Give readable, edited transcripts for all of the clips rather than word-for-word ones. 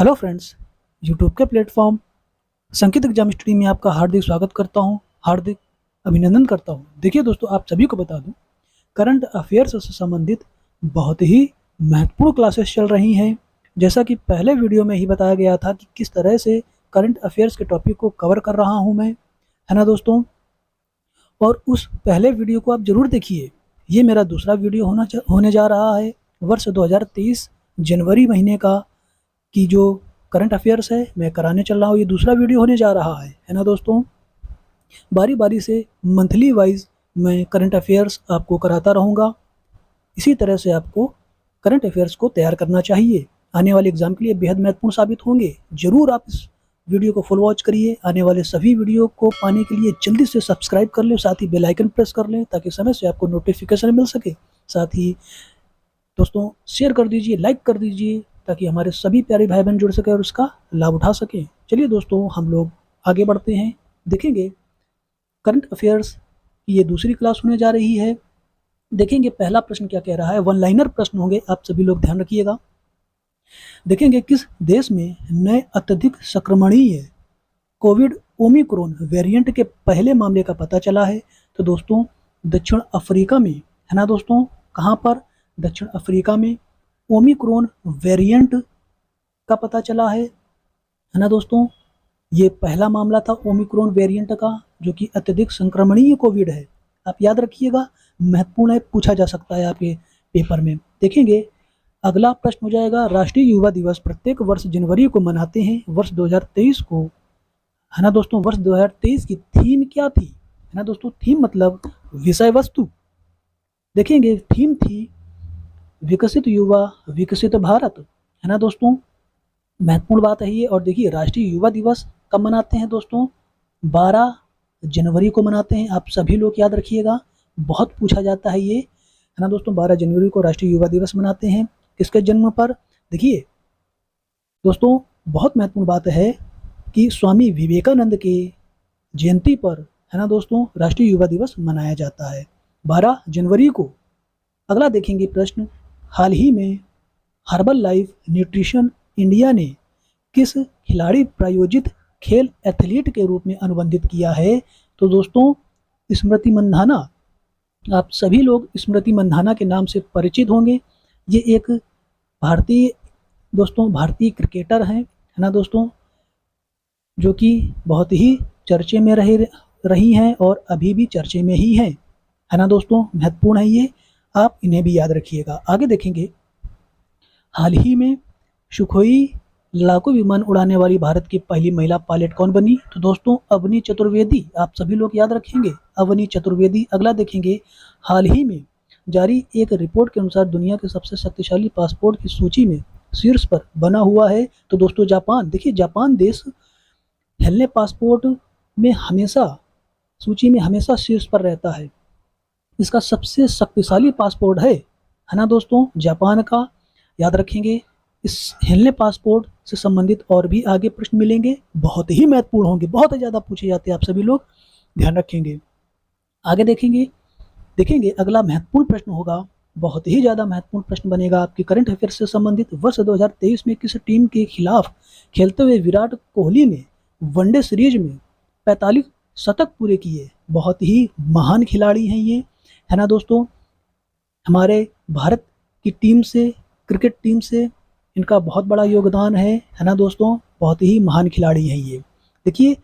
Hello friends, YouTube के platform संकेत exam study में आपका हार्दिक स्वागत करता हूं, हार्दिक अभिनंदन करता हूं। देखिए दोस्तों, आप सभी को बता दूं, करंट अफेयर्स से संबंधित बहुत ही महत्वपूर्ण क्लासेस चल रही हैं। जैसा कि पहले वीडियो में ही बताया गया था कि किस तरह से करंट अफेयर्स के टॉपिक को कवर कर रहा हूँ मैं, है ना दोस्तों। और उस पहले वीडियो को आप ज़रूर देखिए। ये मेरा दूसरा वीडियो होने जा रहा है। वर्ष 2023 जनवरी महीने का की जो करंट अफेयर्स है मैं कराने चल रहा हूँ। ये दूसरा वीडियो होने जा रहा है ना दोस्तों। बारी बारी से मंथली वाइज मैं करंट अफेयर्स आपको कराता रहूँगा। इसी तरह से आपको करंट अफेयर्स को तैयार करना चाहिए, आने वाले एग्जाम के लिए बेहद महत्वपूर्ण साबित होंगे। ज़रूर आप इस वीडियो को फुल वॉच करिए। आने वाले सभी वीडियो को पाने के लिए जल्दी से सब्सक्राइब कर लें, साथ ही बेल आइकन प्रेस कर लें ताकि समय से आपको नोटिफिकेशन मिल सके। साथ ही दोस्तों शेयर कर दीजिए, लाइक कर दीजिए ताकि हमारे सभी प्यारे भाई बहन जुड़ सके और उसका लाभ उठा सकें। चलिए दोस्तों, हम लोग आगे बढ़ते हैं। देखेंगे करंट अफेयर्स की ये दूसरी क्लास होने जा रही है। देखेंगे पहला प्रश्न क्या कह रहा है। वन लाइनर प्रश्न होंगे, आप सभी लोग ध्यान रखिएगा। देखेंगे किस देश में नए अत्यधिक संक्रमणीय कोविड ओमिक्रॉन वेरिएंट के पहले मामले का पता चला है। तो दोस्तों दक्षिण अफ्रीका में, है ना दोस्तों। कहाँ पर? दक्षिण अफ्रीका में ओमिक्रॉन वेरिएंट का पता चला है ना दोस्तों। ये पहला मामला था ओमिक्रॉन वेरिएंट का, जो कि अत्यधिक संक्रमणीय कोविड है। आप याद रखिएगा, महत्वपूर्ण है, पूछा जा सकता है आपके पेपर में। देखेंगे अगला प्रश्न हो जाएगा, राष्ट्रीय युवा दिवस प्रत्येक वर्ष जनवरी को मनाते हैं। वर्ष 2023 को, है ना दोस्तों, वर्ष 2023 की थीम क्या थी? है ना दोस्तों, थीम मतलब विषय वस्तु। देखेंगे थीम थी विकसित युवा विकसित भारत, है ना दोस्तों। महत्वपूर्ण बात है ये। और देखिए राष्ट्रीय युवा दिवस कब मनाते हैं दोस्तों? 12 जनवरी को मनाते हैं। आप सभी लोग याद रखिएगा, बहुत पूछा जाता है ये, है ना दोस्तों। 12 जनवरी को राष्ट्रीय युवा दिवस मनाते हैं। किसके जन्म पर? देखिए दोस्तों, बहुत महत्वपूर्ण बात है कि स्वामी विवेकानंद के जयंती पर, है ना दोस्तों, राष्ट्रीय युवा दिवस मनाया जाता है 12 जनवरी को। अगला देखेंगे प्रश्न, हाल ही में हर्बल लाइफ न्यूट्रिशन इंडिया ने किस खिलाड़ी प्रायोजित खेल एथलीट के रूप में अनुबंधित किया है? तो दोस्तों स्मृति मंधाना। आप सभी लोग स्मृति मंधाना के नाम से परिचित होंगे। ये एक भारतीय क्रिकेटर हैं, है ना दोस्तों, जो कि बहुत ही चर्चे में रही हैं और अभी भी चर्चे में ही हैं, है ना दोस्तों। महत्वपूर्ण है ये, आप इन्हें भी याद रखिएगा। आगे देखेंगे, हाल ही में सुखोई लड़ाकू विमान उड़ाने वाली भारत की पहली महिला पायलट कौन बनी? तो दोस्तों अवनी चतुर्वेदी। आप सभी लोग याद रखेंगे, अवनी चतुर्वेदी। अगला देखेंगे, हाल ही में जारी एक रिपोर्ट के अनुसार दुनिया के सबसे शक्तिशाली पासपोर्ट की सूची में शीर्ष पर बना हुआ है। तो दोस्तों जापान। देखिए जापान देश हेलने पासपोर्ट में हमेशा सूची में हमेशा शीर्ष पर रहता है। इसका सबसे शक्तिशाली पासपोर्ट है ना दोस्तों, जापान का। याद रखेंगे, इस हिलने पासपोर्ट से संबंधित और भी आगे प्रश्न मिलेंगे, बहुत ही महत्वपूर्ण होंगे, बहुत ज़्यादा पूछे जाते हैं, आप सभी लोग ध्यान रखेंगे। आगे देखेंगे अगला महत्वपूर्ण प्रश्न होगा, बहुत ही ज़्यादा महत्वपूर्ण प्रश्न बनेगा आपके करंट अफेयर्स से संबंधित। वर्ष 2023 में किस टीम के खिलाफ खेलते हुए विराट कोहली ने वनडे सीरीज में 45 शतक पूरे किए? बहुत ही महान खिलाड़ी हैं ये, है ना दोस्तों। हमारे भारत की टीम से, क्रिकेट टीम से इनका बहुत बड़ा योगदान है ना दोस्तों। बहुत ही महान खिलाड़ी हैं ये। देखिए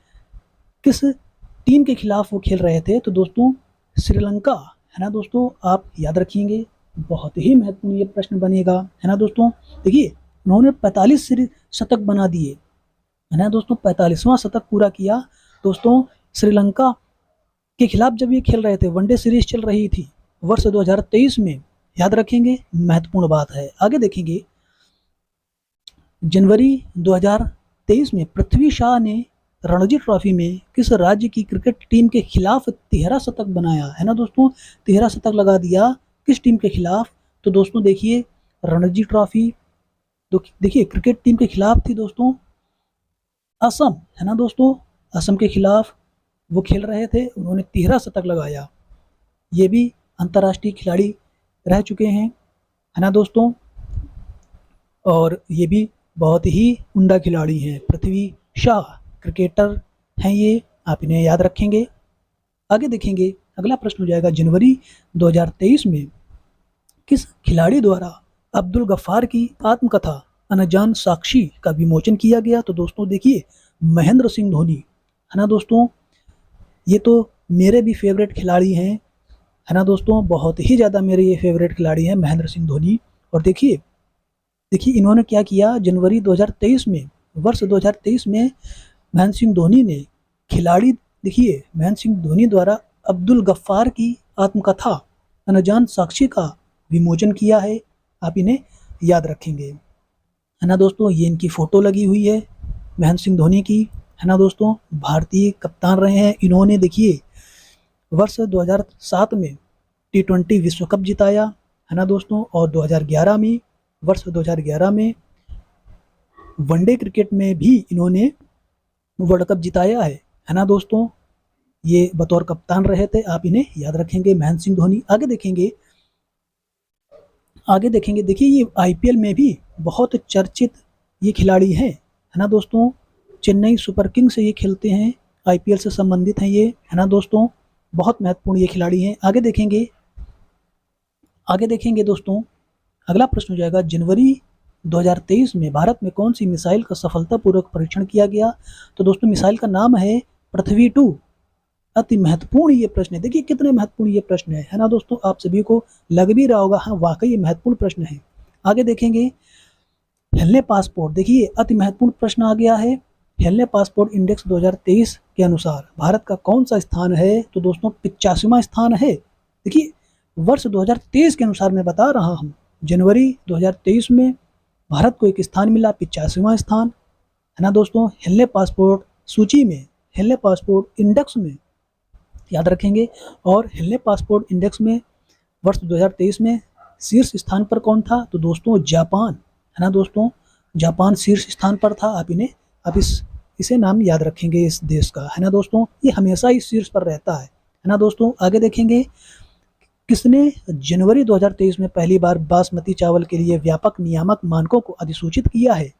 किस टीम के खिलाफ वो खेल रहे थे? तो दोस्तों श्रीलंका, है ना दोस्तों। आप याद रखेंगे, बहुत ही महत्वपूर्ण ये प्रश्न बनेगा, है ना दोस्तों। देखिए उन्होंने 45 शतक बना दिए, है ना दोस्तों, 45वां शतक पूरा किया दोस्तों। श्रीलंका के खिलाफ जब ये खेल रहे थे, वनडे सीरीज चल रही थी वर्ष 2023 में, याद रखेंगे, महत्वपूर्ण बात है। आगे देखेंगे, जनवरी 2023 में पृथ्वी शाह ने रणजी ट्रॉफी में किस राज्य की क्रिकेट टीम के खिलाफ 13 शतक बनाया? है ना दोस्तों, 13 शतक लगा दिया किस टीम के खिलाफ? तो दोस्तों देखिए रणजी ट्रॉफी, देखिए क्रिकेट टीम के खिलाफ थी दोस्तों असम, है ना दोस्तों। असम के खिलाफ वो खेल रहे थे, उन्होंने 13 शतक लगाया। ये भी अंतर्राष्ट्रीय खिलाड़ी रह चुके हैं, है ना दोस्तों। और ये भी बहुत ही उम्दा खिलाड़ी हैं। पृथ्वी शाह क्रिकेटर हैं ये, आप इन्हें याद रखेंगे। आगे देखेंगे, अगला प्रश्न हो जाएगा, जनवरी 2023 में किस खिलाड़ी द्वारा अब्दुल गफ्फार की आत्मकथा अनजान साक्षी का विमोचन किया गया? तो दोस्तों देखिए, महेंद्र सिंह धोनी, है ना दोस्तों। ये तो मेरे भी फेवरेट खिलाड़ी हैं, है ना दोस्तों, बहुत ही ज़्यादा मेरे ये फेवरेट खिलाड़ी हैं महेंद्र सिंह धोनी। और देखिए देखिए इन्होंने क्या किया, जनवरी 2023 में, वर्ष 2023 में महेंद्र सिंह धोनी ने खिलाड़ी, देखिए महेंद्र सिंह धोनी द्वारा अब्दुल गफ्फार की आत्मकथा अनजान साक्षी का विमोचन किया है। आप इन्हें याद रखेंगे, है ना दोस्तों। ये इनकी फ़ोटो लगी हुई है महेंद्र सिंह धोनी की, है ना दोस्तों। भारतीय कप्तान रहे हैं इन्होंने। देखिए वर्ष 2007 में T20 विश्व कप जिताया, है ना दोस्तों। और 2011 में, वर्ष 2011 में वनडे क्रिकेट में भी इन्होंने वर्ल्ड कप जिताया है ना दोस्तों। ये बतौर कप्तान रहे थे, आप इन्हें याद रखेंगे, महेंद्र सिंह धोनी। आगे देखेंगे, देखिए ये आईपीएल में भी बहुत चर्चित ये खिलाड़ी हैं, है ना दोस्तों। चेन्नई सुपर किंग्स से ये खेलते हैं, आईपीएल से संबंधित हैं ये, है ना दोस्तों। बहुत महत्वपूर्ण ये खिलाड़ी हैं। आगे देखेंगे दोस्तों, अगला प्रश्न हो जाएगा, जनवरी 2023 में भारत में कौन सी मिसाइल का सफलतापूर्वक परीक्षण किया गया? तो दोस्तों मिसाइल का नाम है पृथ्वी 2। अति महत्वपूर्ण ये प्रश्न है। देखिए कितने महत्वपूर्ण ये प्रश्न है ना दोस्तों। आप सभी को लग भी रहा होगा, हाँ वाकई ये महत्वपूर्ण प्रश्न है। आगे देखेंगे, हेलने पासपोर्ट, देखिए अति महत्वपूर्ण प्रश्न आ गया है। हेलने पासपोर्ट इंडेक्स 2023 के अनुसार भारत का कौन सा स्थान है? तो दोस्तों 85वां स्थान है। देखिए वर्ष 2023 के अनुसार मैं बता रहा हूँ, जनवरी 2023 में भारत को एक स्थान मिला, 85वां स्थान, है ना दोस्तों। हेलने पासपोर्ट सूची में, हेलने पासपोर्ट इंडेक्स में, याद रखेंगे। और हेलने पासपोर्ट इंडेक्स में वर्ष 2023 में शीर्ष स्थान पर कौन था? तो दोस्तों जापान, है ना दोस्तों। जापान शीर्ष स्थान पर था। आप इसे नाम याद रखेंगे इस देश का, है ना दोस्तों। ये हमेशा ही शीर्ष पर रहता है ना दोस्तों। आगे देखेंगे, किसने जनवरी 2023 में पहली बार बासमती चावल के लिए व्यापक नियामक मानकों को अधिसूचित किया है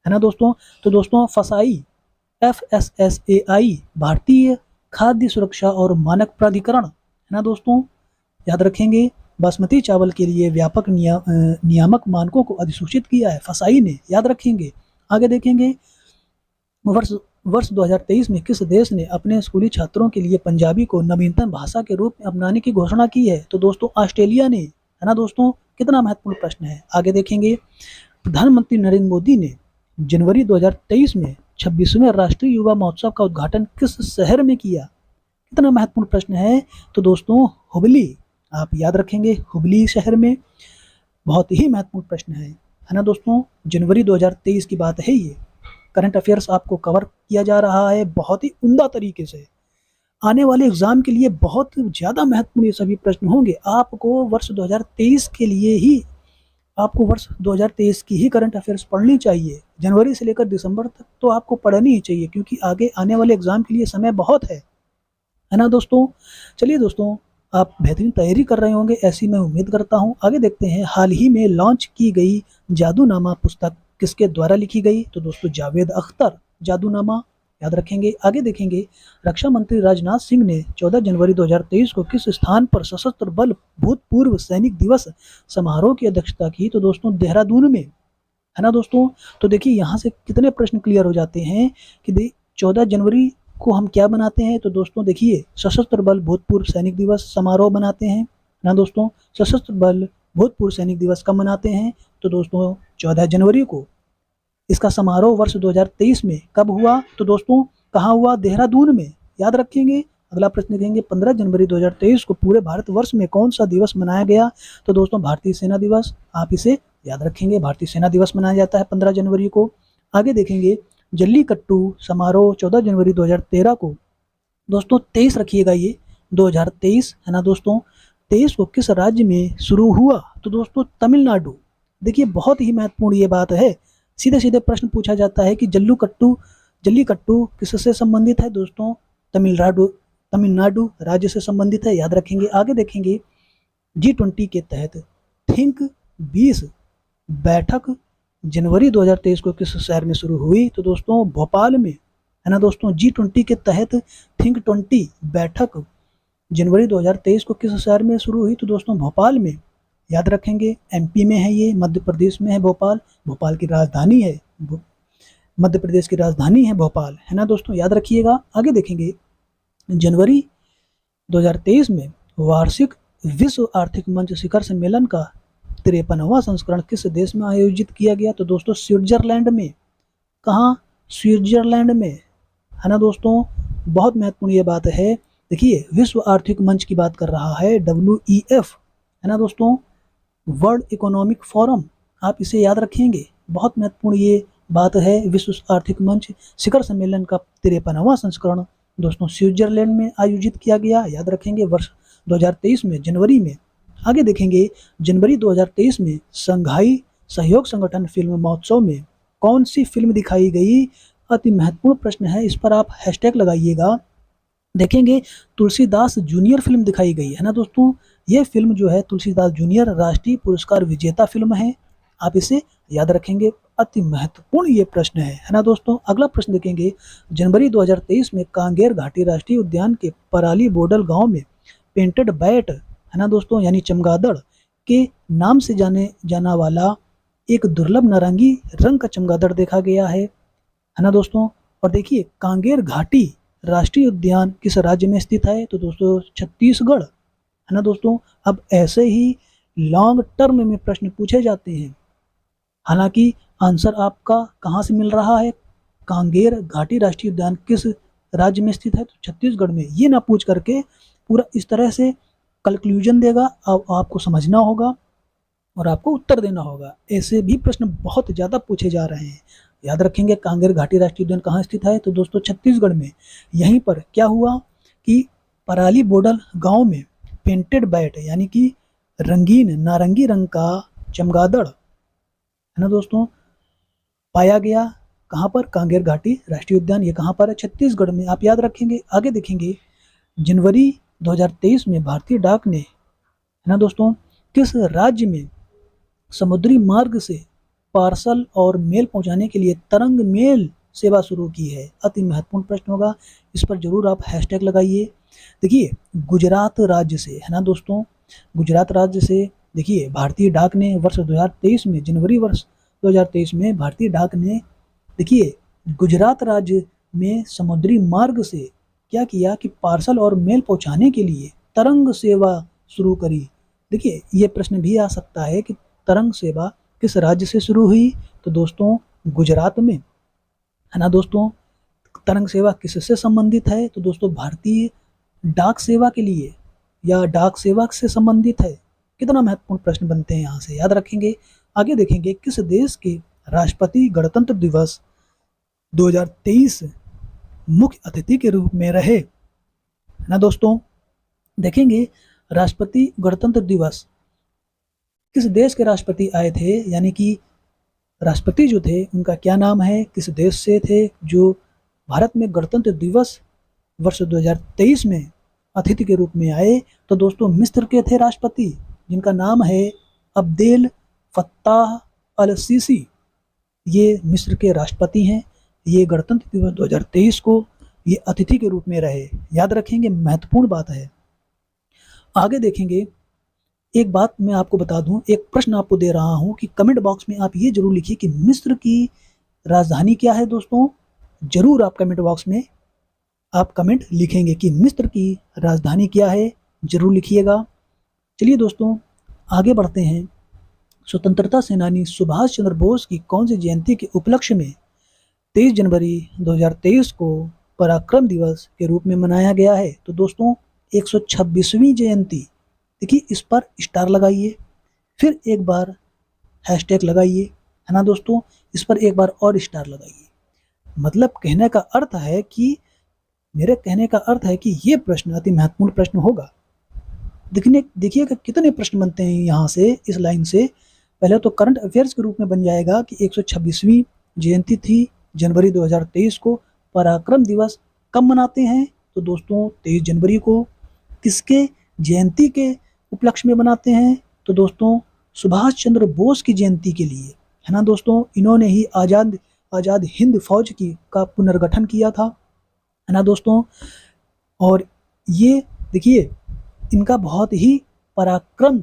ना दोस्तों? तो दोस्तों फसाई, FSSAI, भारतीय खाद्य सुरक्षा और मानक प्राधिकरण, है ना दोस्तों। याद रखेंगे, बासमती चावल के लिए व्यापक नियामक मानकों को अधिसूचित किया है फसाई ने, याद रखेंगे। आगे देखेंगे, वर्ष 2023 में किस देश ने अपने स्कूली छात्रों के लिए पंजाबी को नवीनतम भाषा के रूप में अपनाने की घोषणा की है? तो दोस्तों ऑस्ट्रेलिया ने, है ना दोस्तों। कितना महत्वपूर्ण प्रश्न है। आगे देखेंगे, प्रधानमंत्री नरेंद्र मोदी ने जनवरी 2023 में 26वें राष्ट्रीय युवा महोत्सव का उद्घाटन किस शहर में किया? कितना महत्वपूर्ण प्रश्न है। तो दोस्तों हुबली, आप याद रखेंगे, हुबली शहर में। बहुत ही महत्वपूर्ण प्रश्न है ना दोस्तों। जनवरी 2023 की बात है ये। करंट अफेयर्स आपको कवर किया जा रहा है बहुत ही उम्दा तरीके से। आने वाले एग्जाम के लिए बहुत ज़्यादा महत्वपूर्ण ये सभी प्रश्न होंगे। आपको वर्ष 2023 के लिए ही, आपको वर्ष 2023 की ही करंट अफेयर्स पढ़नी चाहिए। जनवरी से लेकर दिसंबर तक तो आपको पढ़नी ही चाहिए, क्योंकि आगे आने वाले एग्जाम के लिए समय बहुत है ना दोस्तों। चलिए दोस्तों, आप बेहतरीन तैयारी कर रहे होंगे, ऐसी मैं उम्मीद करता हूं। आगे देखते हैं, हाल ही में लॉन्च की गई जादूनामा पुस्तक किसके द्वारा लिखी गई? तो दोस्तों जावेद अख्तर, जादूनामा, याद रखेंगे। आगे देखेंगे, रक्षा मंत्री राजनाथ सिंह ने 14 जनवरी 2023 को किस स्थान पर सशस्त्र बल भूतपूर्व सैनिक दिवस समारोह की अध्यक्षता की? तो दोस्तों देहरादून में, है ना दोस्तों। तो देखिए यहाँ से कितने प्रश्न क्लियर हो जाते हैं कि 14 जनवरी को हम क्या बनाते हैं? तो दोस्तों देखिए, सशस्त्र बल भूतपूर्व सैनिक दिवस समारोह बनाते हैं ना दोस्तों। सशस्त्र बल भूतपूर्व सैनिक दिवस कब मनाते हैं? तो दोस्तों 14 जनवरी को। इसका समारोह वर्ष 2023 में कब हुआ? तो दोस्तों कहाँ हुआ? देहरादून में, याद रखेंगे। अगला प्रश्न देखेंगे, 15 जनवरी 2023 को पूरे भारतवर्ष में कौन सा दिवस मनाया गया? तो दोस्तों भारतीय सेना दिवस, आप इसे याद रखेंगे। भारतीय सेना दिवस मनाया जाता है 15 जनवरी को। आगे देखेंगे, जल्लीकट्टू समारोह 14 जनवरी 2013 को, दोस्तों 23 रखिएगा ये, 2023, है ना दोस्तों। 23 को किस राज्य में शुरू हुआ? तो दोस्तों तमिलनाडु। देखिए बहुत ही महत्वपूर्ण ये बात है। सीधे सीधे प्रश्न पूछा जाता है कि जल्लीकट्टू किससे संबंधित है? दोस्तों तमिलनाडु राज्य से संबंधित है, याद रखेंगे। आगे देखेंगे, G20 के तहत थिंक 20 बैठक जनवरी 2023 को किस शहर में शुरू हुई? तो दोस्तों भोपाल में, है ना दोस्तों। G20 के तहत थिंक 20 बैठक जनवरी 2023 को किस शहर में शुरू हुई? तो दोस्तों भोपाल में। याद रखेंगे, MP में है ये, मध्य प्रदेश में है भोपाल। भोपाल की राजधानी है, मध्य प्रदेश की राजधानी है भोपाल, है ना दोस्तों, याद रखिएगा। आगे देखेंगे, जनवरी 2023 में वार्षिक विश्व आर्थिक मंच शिखर सम्मेलन का 53वां संस्करण किस देश में आयोजित किया गया? तो दोस्तों स्विट्जरलैंड में। कहाँ? स्विट्जरलैंड में, है ना दोस्तों। बहुत महत्वपूर्ण ये बात है। देखिए, विश्व आर्थिक मंच की बात कर रहा है, WEF, है ना दोस्तों, वर्ल्ड इकोनॉमिक फोरम। आप इसे याद रखेंगे, बहुत महत्वपूर्ण ये बात है। विश्व आर्थिक मंच शिखर सम्मेलन का 53वां संस्करण दोस्तों स्विट्जरलैंड में आयोजित किया गया। याद रखेंगे, वर्ष 2023 में, जनवरी में। आगे देखेंगे, जनवरी 2023 में शंघाई सहयोग संगठन फिल्म महोत्सव में कौन सी फिल्म दिखाई गई? अति महत्वपूर्ण प्रश्न है, इस पर आप हैशटैग लगाइएगा। देखेंगे, तुलसीदास जूनियर फिल्म दिखाई गई, है ना दोस्तों। ये फिल्म जो है तुलसीदास जूनियर राष्ट्रीय पुरस्कार विजेता फिल्म है। आप इसे याद रखेंगे, अति महत्वपूर्ण ये प्रश्न है ना दोस्तों। अगला प्रश्न देखेंगे, जनवरी 2023 में कांगेर घाटी राष्ट्रीय उद्यान के पराली बोडल गांव में पेंटेड बैट, है ना दोस्तों, यानी चमगादड़ के नाम से जाने जाना वाला एक दुर्लभ नारंगी रंग का चमगादड़ देखा गया है ना दोस्तों। और देखिए, कांगेर घाटी राष्ट्रीय उद्यान किस राज्य में स्थित है? तो दोस्तों छत्तीसगढ़, है ना दोस्तों। अब ऐसे ही लॉन्ग टर्म में प्रश्न पूछे जाते हैं, हालांकि आंसर आपका कहाँ से मिल रहा है? कांगेर घाटी राष्ट्रीय उद्यान किस राज्य में स्थित है? तो छत्तीसगढ़ में। ये ना पूछ करके पूरा इस तरह से कंक्लूजन देगा, अब आपको समझना होगा और आपको उत्तर देना होगा। ऐसे भी प्रश्न बहुत ज़्यादा पूछे जा रहे हैं। याद रखेंगे, कांगेर घाटी राष्ट्रीय उद्यान कहाँ स्थित है? तो दोस्तों छत्तीसगढ़ में। यहीं पर क्या हुआ कि पराली बोडल गांव में पेंटेड बैट, यानी कि रंगीन नारंगी रंग का चमगादड़, है ना दोस्तों, पाया गया। कहाँ पर? कांगेर घाटी राष्ट्रीय उद्यान। ये कहाँ पर है? छत्तीसगढ़ में। आप याद रखेंगे। आगे देखेंगे, जनवरी 2023 में भारतीय डाक ने, है ना दोस्तों, किस राज्य में समुद्री मार्ग से पार्सल और मेल पहुंचाने के लिए तरंग मेल सेवा शुरू की है? अति महत्वपूर्ण प्रश्न होगा, इस पर जरूर आप हैशटैग लगाइए। देखिए, गुजरात राज्य से, है ना दोस्तों, गुजरात राज्य से। देखिए, भारतीय डाक ने वर्ष 2023 में, जनवरी वर्ष 2023 में भारतीय डाक ने, देखिए, गुजरात राज्य में समुद्री मार्ग से क्या किया कि पार्सल और मेल पहुंचाने के लिए तरंग सेवा शुरू करी। देखिए, ये प्रश्न भी आ सकता है कि तरंग सेवा किस राज्य से शुरू हुई? तो दोस्तों गुजरात में, है ना दोस्तों। तरंग सेवा किससे संबंधित है? तो दोस्तों भारतीय डाक सेवा के लिए या डाक सेवा से संबंधित है। कितना महत्वपूर्ण प्रश्न बनते हैं यहाँ से, याद रखेंगे। आगे देखेंगे, किस देश के राष्ट्रपति गणतंत्र दिवस 2023 मुख्य अतिथि के रूप में रहे? है ना दोस्तों। देखेंगे, राष्ट्रपति गणतंत्र दिवस किस देश के राष्ट्रपति आए थे, यानी कि राष्ट्रपति जो थे उनका क्या नाम है, किस देश से थे जो भारत में गणतंत्र दिवस वर्ष 2023 में अतिथि के रूप में आए? तो दोस्तों मिस्र के थे राष्ट्रपति, जिनका नाम है अब्देल फत्ताह अल सीसी। ये मिस्र के राष्ट्रपति हैं। ये गणतंत्र दिवस 2023 को ये अतिथि के रूप में रहे। याद रखेंगे, महत्वपूर्ण बात है। आगे देखेंगे, एक बात मैं आपको बता दूं, एक प्रश्न आपको दे रहा हूं कि कमेंट बॉक्स में आप ये जरूर लिखिए कि मिस्र की राजधानी क्या है। दोस्तों जरूर आप कमेंट बॉक्स में आप कमेंट लिखेंगे कि मिस्र की राजधानी क्या है, जरूर लिखिएगा। चलिए दोस्तों आगे बढ़ते हैं। स्वतंत्रता सेनानी सुभाष चंद्र बोस की कौन सी जयंती के उपलक्ष्य में 23 जनवरी 2023 को पराक्रम दिवस के रूप में मनाया गया है? तो दोस्तों 126वीं जयंती। देखिए, इस पर स्टार लगाइए, फिर एक बार हैशटैग लगाइए, है ना दोस्तों, इस पर एक बार और स्टार लगाइए। मतलब कहने का अर्थ है कि, मेरे कहने का अर्थ है कि ये प्रश्न अति महत्वपूर्ण प्रश्न होगा। देखिएगा कितने प्रश्न बनते हैं यहाँ से, इस लाइन से। पहले तो करंट अफेयर्स के रूप में बन जाएगा कि 126वीं जयंती थी जनवरी 2023 को। पराक्रम दिवस कब मनाते हैं? तो दोस्तों 23 जनवरी को। किसके जयंती के उपलक्ष्य में मनाते हैं? तो दोस्तों सुभाष चंद्र बोस की जयंती के लिए, है ना दोस्तों। इन्होंने ही आज़ाद हिंद फौज का पुनर्गठन किया था, है ना दोस्तों। और ये देखिए, इनका बहुत ही पराक्रम,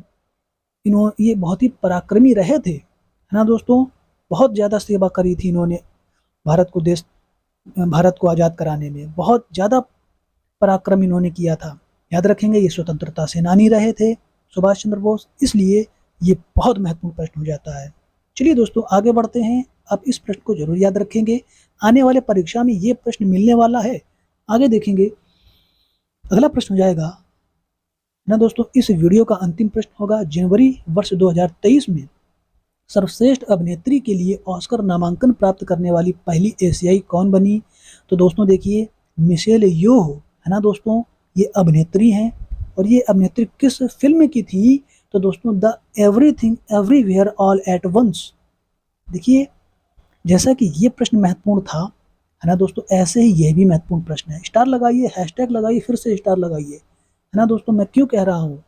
ये बहुत ही पराक्रमी रहे थे, है ना दोस्तों। बहुत ज़्यादा सेवा करी थी इन्होंने भारत को आज़ाद कराने में, बहुत ज़्यादा पराक्रम इन्होंने किया था। याद रखेंगे, ये स्वतंत्रता सेनानी रहे थे सुभाष चंद्र बोस, इसलिए ये बहुत महत्वपूर्ण प्रश्न हो जाता है। चलिए दोस्तों आगे बढ़ते हैं। आप इस प्रश्न को जरूर याद रखेंगे, आने वाले परीक्षा में ये प्रश्न मिलने वाला है। आगे देखेंगे, अगला प्रश्न हो जाएगा ना दोस्तों, इस वीडियो का अंतिम प्रश्न होगा, जनवरी वर्ष 2023 में सर्वश्रेष्ठ अभिनेत्री के लिए ऑस्कर नामांकन प्राप्त करने वाली पहली एशियाई कौन बनी? तो दोस्तों देखिए, मिशेल योह, है ना दोस्तों, ये अभिनेत्री हैं। और ये अभिनेत्री किस फिल्म की थी? तो दोस्तों the Everything Everywhere All at Once. देखिए, जैसा कि ये प्रश्न महत्वपूर्ण था, है ना दोस्तों, ऐसे ही यह भी महत्वपूर्ण प्रश्न है। स्टार लगाइए, हैशटैग लगाइए, फिर से स्टार लगाइए, है ना दोस्तों। मैं क्यों कह रहा हूँ,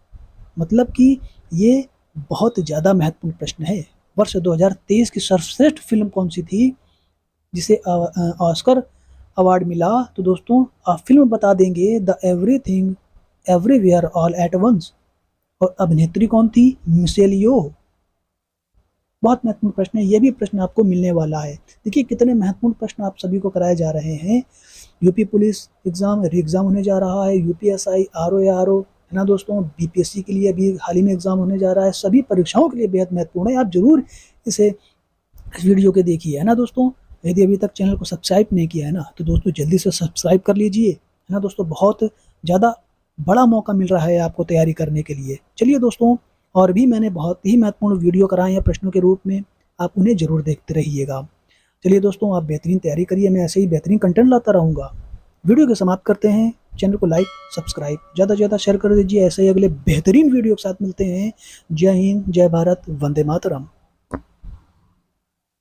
मतलब कि ये बहुत ज़्यादा महत्वपूर्ण प्रश्न है। वर्ष 2023 की सर्वश्रेष्ठ फिल्म कौन सी थी जिसे ऑस्कर अवार्ड मिला? तो दोस्तों आप फिल्म बता देंगे, the Everything Everywhere All at Once. और अभिनेत्री कौन थी? मिशेल योह। बहुत महत्वपूर्ण प्रश्न है, यह भी प्रश्न आपको मिलने वाला है। देखिए कितने महत्वपूर्ण प्रश्न आप सभी को कराए जा रहे हैं। यूपी पुलिस एग्जाम री एग्जाम होने जा रहा है, यूपीएसआई, आरओ, है ना दोस्तों, बीपीएससी के लिए अभी हाल ही में एग्जाम होने जा रहा है। सभी परीक्षाओं के लिए बेहद महत्वपूर्ण है। आप जरूर इस वीडियो के देखिए, है ना दोस्तों। यदि अभी तक चैनल को सब्सक्राइब नहीं किया है ना, तो दोस्तों जल्दी से सब्सक्राइब कर लीजिए, है ना दोस्तों। बहुत ज़्यादा बड़ा मौका मिल रहा है आपको तैयारी करने के लिए। चलिए दोस्तों, और भी मैंने बहुत ही महत्वपूर्ण वीडियो कराए हैं प्रश्नों के रूप में, आप उन्हें जरूर देखते रहिएगा। चलिए दोस्तों, आप बेहतरीन तैयारी करिए, मैं ऐसे ही बेहतरीन कंटेंट लाता रहूँगा। वीडियो को समाप्त करते हैं। चैनल को लाइक सब्सक्राइब ज़्यादा से ज़्यादा शेयर कर दीजिए। ऐसे ही अगले बेहतरीन वीडियो के साथ मिलते हैं। जय हिंद, जय भारत, वंदे मातरम।